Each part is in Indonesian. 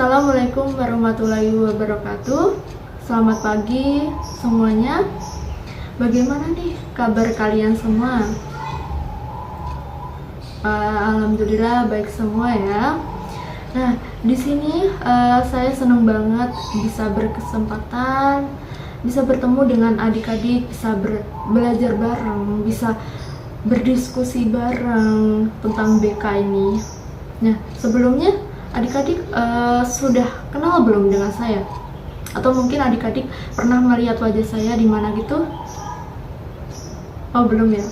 Assalamualaikum warahmatullahi wabarakatuh. Selamat pagi semuanya. Bagaimana nih kabar kalian semua? Alhamdulillah baik semua ya. Nah, di sini saya senang banget bisa berkesempatan, bisa bertemu dengan adik-adik, bisa belajar bareng, bisa berdiskusi bareng tentang BK ini. Nah, sebelumnya adik-adik sudah kenal belum dengan saya? Atau mungkin adik-adik pernah melihat wajah saya di mana gitu? Oh, belum ya?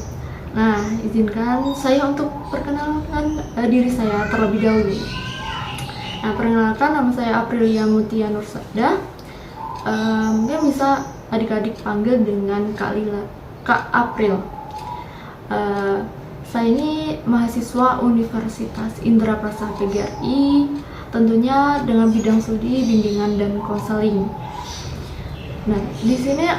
Nah, izinkan saya untuk perkenalkan diri saya terlebih dahulu. Nah, perkenalkan, nama saya Aprilia Mutia Nursada. Mungkin bisa adik-adik panggil dengan Kak April. Saya ini mahasiswa Universitas Indraprasta PGRI, tentunya dengan bidang studi bimbingan dan konseling. Nah, di sini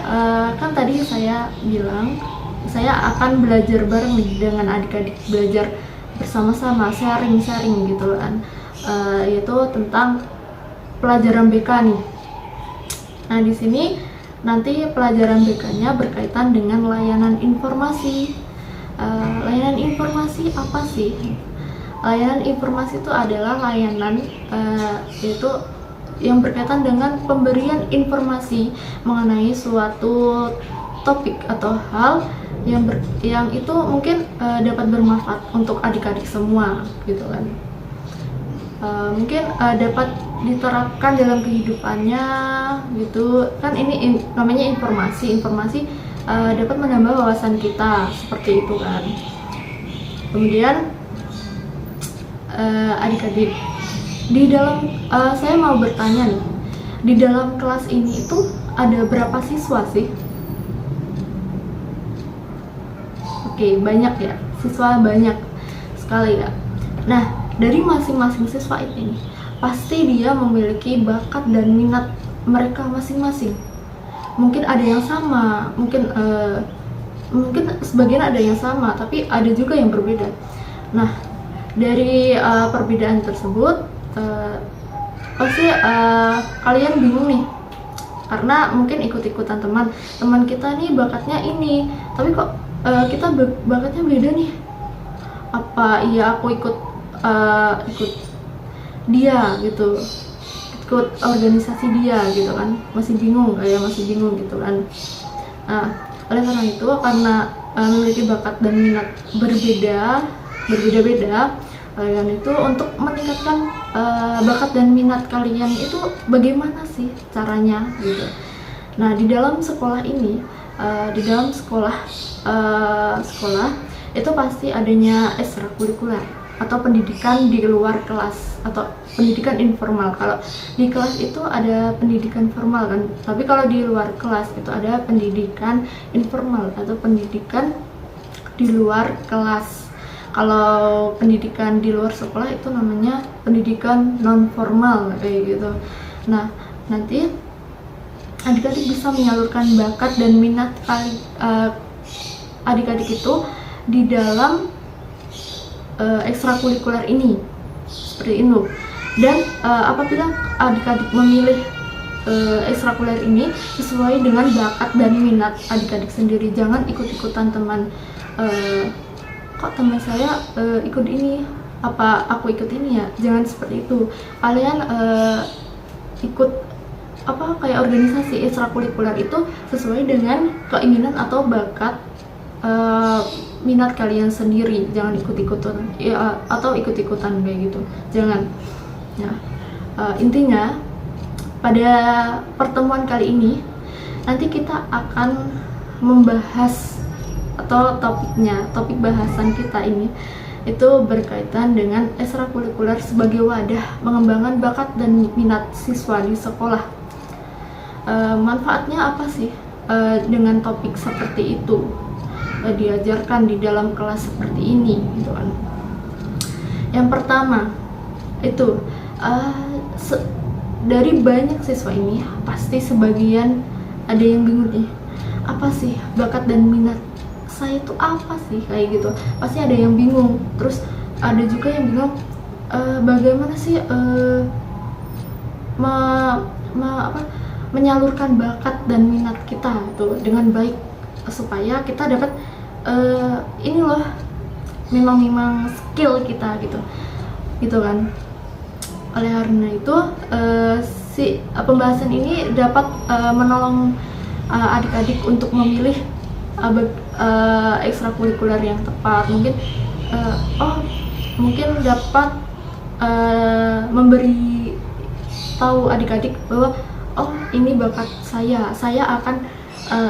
kan tadi saya bilang saya akan belajar bareng dengan adik-adik, belajar bersama-sama, sharing gitu kan, yaitu tentang pelajaran BK nih. Nah, di sini nanti pelajaran BK-nya berkaitan dengan layanan informasi. Layanan informasi apa sih? Layanan informasi itu adalah layanan yaitu yang berkaitan dengan pemberian informasi mengenai suatu topik atau hal yang itu mungkin dapat bermanfaat untuk adik-adik semua gitu kan. Mungkin dapat diterapkan dalam kehidupannya gitu kan. Ini namanya informasi dapat menambah wawasan kita, seperti itu kan. Kemudian adik-adik, di dalam saya mau bertanya nih, di dalam kelas ini itu ada berapa siswa sih? Oke, banyak ya, siswa banyak sekali ya. Nah, dari masing-masing siswa ini pasti dia memiliki bakat dan minat mereka masing-masing. Mungkin ada yang sama, mungkin sebagian ada yang sama, tapi ada juga yang berbeda. Nah, dari perbedaan tersebut pasti kalian bingung nih, karena mungkin ikut-ikutan teman kita nih bakatnya ini, tapi kok kita bakatnya beda nih. Apa iya aku ikut dia gitu, ikut organisasi dia gitu kan, masih bingung gitu kan. Nah, oleh karena itu, karena memiliki bakat dan minat berbeda-beda, kalian itu untuk meningkatkan bakat dan minat kalian itu bagaimana sih caranya gitu. Nah, di dalam sekolah ini, di dalam sekolah itu pasti adanya ekstrakurikuler atau pendidikan di luar kelas atau pendidikan informal. Kalau di kelas itu ada pendidikan formal kan, tapi kalau di luar kelas itu ada pendidikan informal atau pendidikan di luar kelas. Kalau pendidikan di luar sekolah itu namanya pendidikan non formal kayak gitu. Nah, nanti adik-adik bisa menyalurkan bakat dan minat adik-adik itu di dalam ekstrakurikuler ini, seperti itu. Dan apabila adik-adik memilih ekstrakurikuler ini sesuai dengan bakat dan minat adik-adik sendiri, jangan ikut-ikutan teman. Kok teman saya ikut ini, apa aku ikut ini ya? Jangan seperti itu. Kalian ikut kayak organisasi ekstrakurikuler itu sesuai dengan keinginan atau bakat minat kalian sendiri. Jangan ikut-ikutan ya, atau ikut-ikutan kayak gitu, jangan. Nah, intinya pada pertemuan kali ini nanti kita akan membahas, atau topik bahasan kita ini itu berkaitan dengan ekstrakurikuler sebagai wadah mengembangkan bakat dan minat siswa di sekolah. Manfaatnya apa sih dengan topik seperti itu diajarkan di dalam kelas seperti ini gitu kan. Yang pertama itu dari banyak siswa ini pasti sebagian ada yang bingung nih, apa sih bakat dan minat saya itu apa sih, kayak gitu. Pasti ada yang bingung. Terus ada juga yang bilang bagaimana sih menyalurkan bakat dan minat kita tuh dengan baik, supaya kita dapat ini loh, memang skill kita gitu kan. Oleh karena itu pembahasan ini dapat menolong adik-adik untuk memilih ekstrakurikuler yang tepat. Mungkin dapat memberi tahu adik-adik bahwa ini bakat saya akan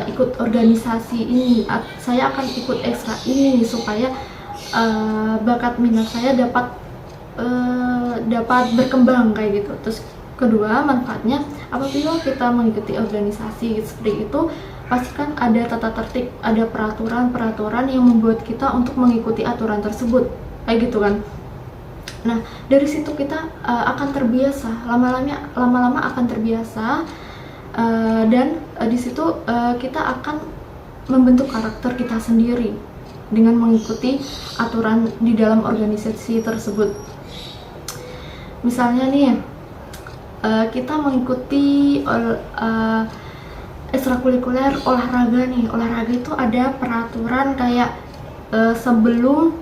ikut organisasi ini, saya akan ikut ekstra ini, supaya bakat minat saya dapat berkembang kayak gitu. Terus kedua, manfaatnya apabila kita mengikuti organisasi seperti itu, pastikan ada tata tertib, ada peraturan yang membuat kita untuk mengikuti aturan tersebut kayak gitu kan. Nah, dari situ kita akan terbiasa, lama-lama akan terbiasa, dan di situ kita akan membentuk karakter kita sendiri dengan mengikuti aturan di dalam organisasi tersebut. Misalnya nih, kita mengikuti ekstrakurikuler olahraga nih. Olahraga itu ada peraturan kayak sebelum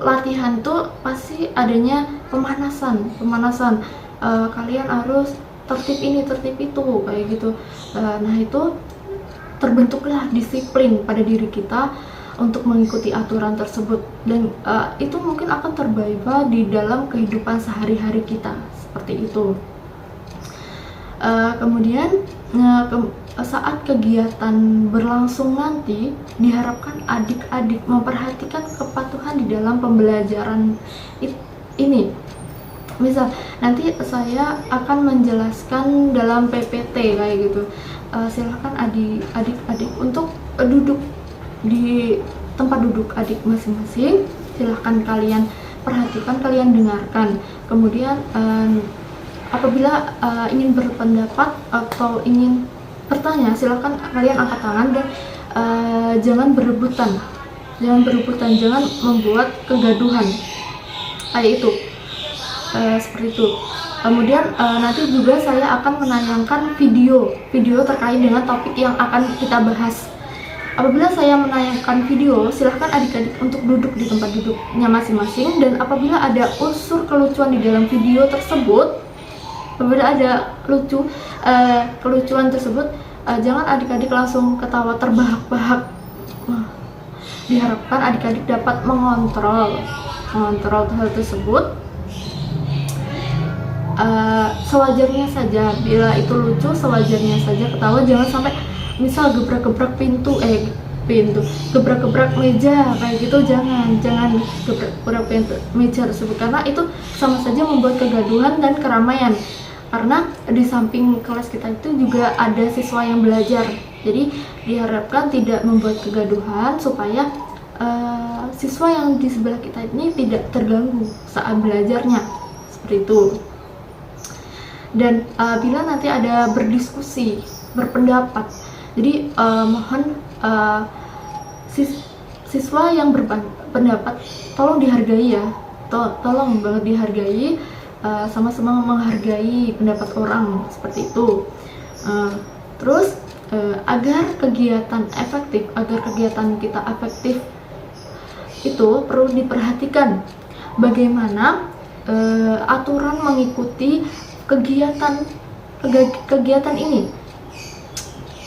latihan tuh pasti adanya pemanasan. Kalian harus tertib ini, tertib itu, kayak gitu. Nah, itu terbentuklah disiplin pada diri kita untuk mengikuti aturan tersebut, dan itu mungkin akan terbawa di dalam kehidupan sehari-hari kita seperti itu. Kemudian saat kegiatan berlangsung nanti, diharapkan adik-adik memperhatikan kepatuhan di dalam pembelajaran ini. Misal nanti saya akan menjelaskan dalam PPT kayak gitu, silahkan adik-adik untuk duduk di tempat duduk adik masing-masing. Silahkan kalian perhatikan, kalian dengarkan. Kemudian apabila ingin berpendapat atau ingin bertanya, silahkan kalian angkat tangan, dan jangan berebutan, jangan membuat kegaduhan kayak itu, seperti itu. Kemudian nanti juga saya akan menayangkan video terkait dengan topik yang akan kita bahas. Apabila saya menayangkan video, silahkan adik-adik untuk duduk di tempat duduknya masing-masing, dan apabila ada unsur kelucuan di dalam video tersebut, apabila ada kelucuan tersebut, jangan adik-adik langsung ketawa terbahak-bahak. Diharapkan adik-adik dapat mengontrol hal tersebut sewajarnya saja. Bila itu lucu, sewajarnya saja ketawa. Jangan sampai misal gebrak-gebrak gebrak-gebrak meja kayak gitu. Jangan gebrak meja tersebut, karena itu sama saja membuat kegaduhan dan keramaian. Karena di samping kelas kita itu juga ada siswa yang belajar, jadi diharapkan tidak membuat kegaduhan supaya siswa yang di sebelah kita ini tidak terganggu saat belajarnya, seperti itu. Dan bila nanti ada berdiskusi, berpendapat, jadi mohon siswa yang berpendapat tolong dihargai ya, tolong banget dihargai. Sama-sama menghargai pendapat orang, seperti itu. Terus agar kegiatan kita efektif, itu perlu diperhatikan bagaimana aturan mengikuti kegiatan ini.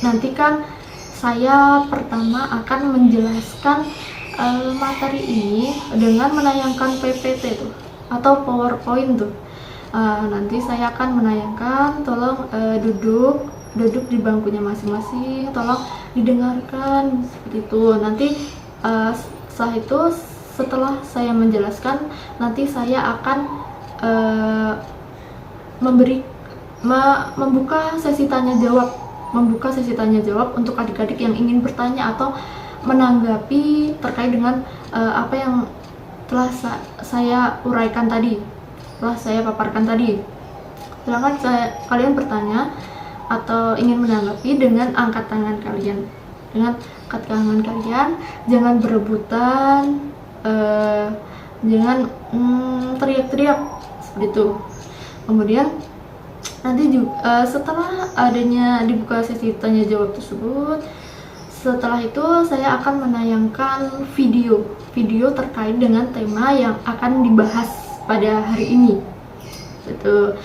Nanti kan saya pertama akan menjelaskan materi ini dengan menayangkan PPT tuh atau PowerPoint tuh. Nanti saya akan menayangkan, tolong duduk di bangkunya masing-masing, tolong didengarkan, seperti itu. Nanti setelah saya menjelaskan, nanti saya akan membuka sesi tanya jawab untuk adik-adik yang ingin bertanya atau menanggapi terkait dengan apa yang telah saya uraikan tadi, telah saya paparkan tadi. Silakan kalian bertanya atau ingin menanggapi dengan angkat tangan kalian. Jangan berebutan, jangan teriak-teriak, seperti itu. Kemudian nanti juga setelah adanya dibuka sesi tanya jawab tersebut, setelah itu saya akan menayangkan video terkait dengan tema yang akan dibahas pada hari ini. Itu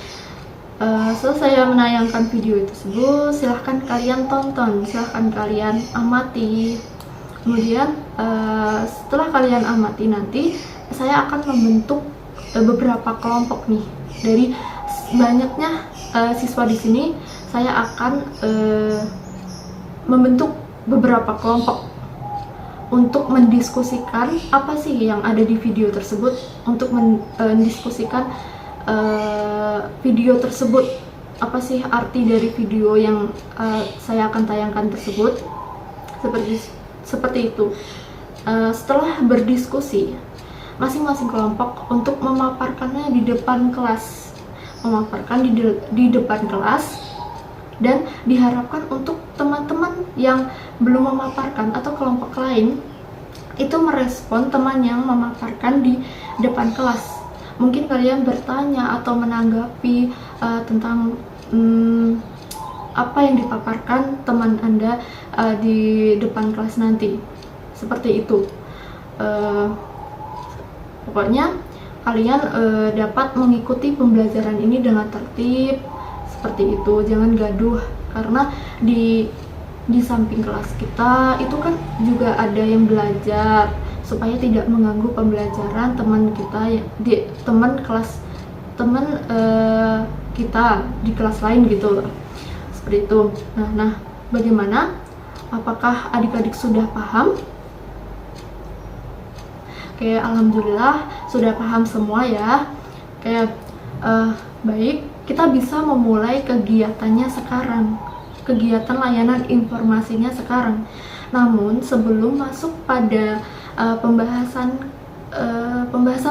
setelah saya menayangkan video tersebut, silahkan kalian tonton, silahkan kalian amati. Kemudian setelah kalian amati, nanti saya akan membentuk beberapa kelompok nih. Dari banyaknya siswa di sini, saya akan membentuk beberapa kelompok untuk mendiskusikan apa sih yang ada di video tersebut, untuk mendiskusikan video tersebut, apa sih arti dari video yang saya akan tayangkan tersebut, seperti itu. Setelah berdiskusi, masing-masing kelompok untuk memaparkannya di depan kelas, dan diharapkan untuk teman-teman yang belum memaparkan atau kelompok lain itu merespon teman yang memaparkan di depan kelas. Mungkin kalian bertanya atau menanggapi tentang apa yang dipaparkan teman Anda di depan kelas nanti. Seperti itu. Pokoknya kalian dapat mengikuti pembelajaran ini dengan tertib, seperti itu. Jangan gaduh, karena di samping kelas kita itu kan juga ada yang belajar, supaya tidak mengganggu pembelajaran teman kita, teman kita di kelas lain gitu loh. Seperti itu. Nah, bagaimana? Apakah adik-adik sudah paham? Oke, alhamdulillah sudah paham semua ya. Oke, baik, kita bisa memulai kegiatannya sekarang. Kegiatan layanan informasinya sekarang. Namun sebelum masuk pada pembahasan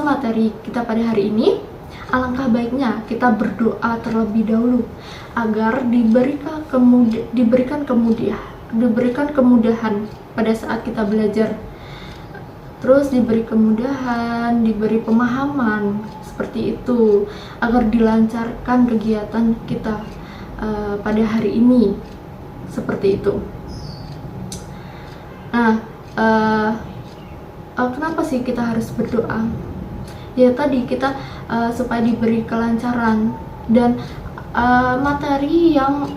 materi kita pada hari ini, alangkah baiknya kita berdoa terlebih dahulu agar diberikan kemudahan pada saat kita belajar. Terus diberi kemudahan, diberi pemahaman, seperti itu, agar dilancarkan kegiatan kita pada hari ini, seperti itu. Nah, kenapa sih kita harus berdoa? Ya tadi kita supaya diberi kelancaran, dan materi yang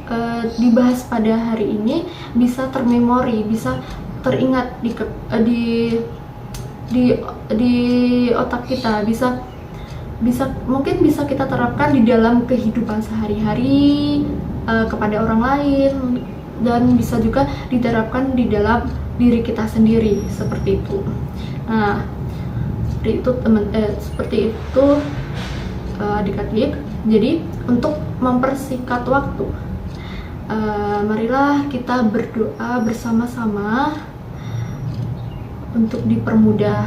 dibahas pada hari ini bisa termemori, bisa teringat di otak kita, mungkin bisa kita terapkan di dalam kehidupan sehari-hari kepada orang lain, dan bisa juga diterapkan di dalam diri kita sendiri, seperti itu. Nah, seperti itu adik-adik. Jadi untuk mempersingkat waktu, marilah kita berdoa bersama-sama untuk dipermudah.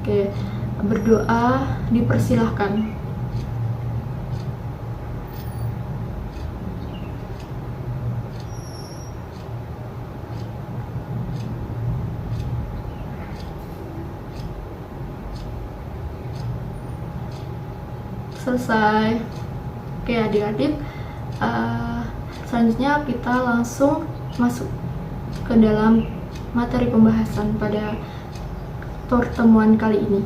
Oke, berdoa dipersilahkan. Selesai. Oke adik-adik, selanjutnya kita langsung masuk ke dalam materi pembahasan pada pertemuan kali ini.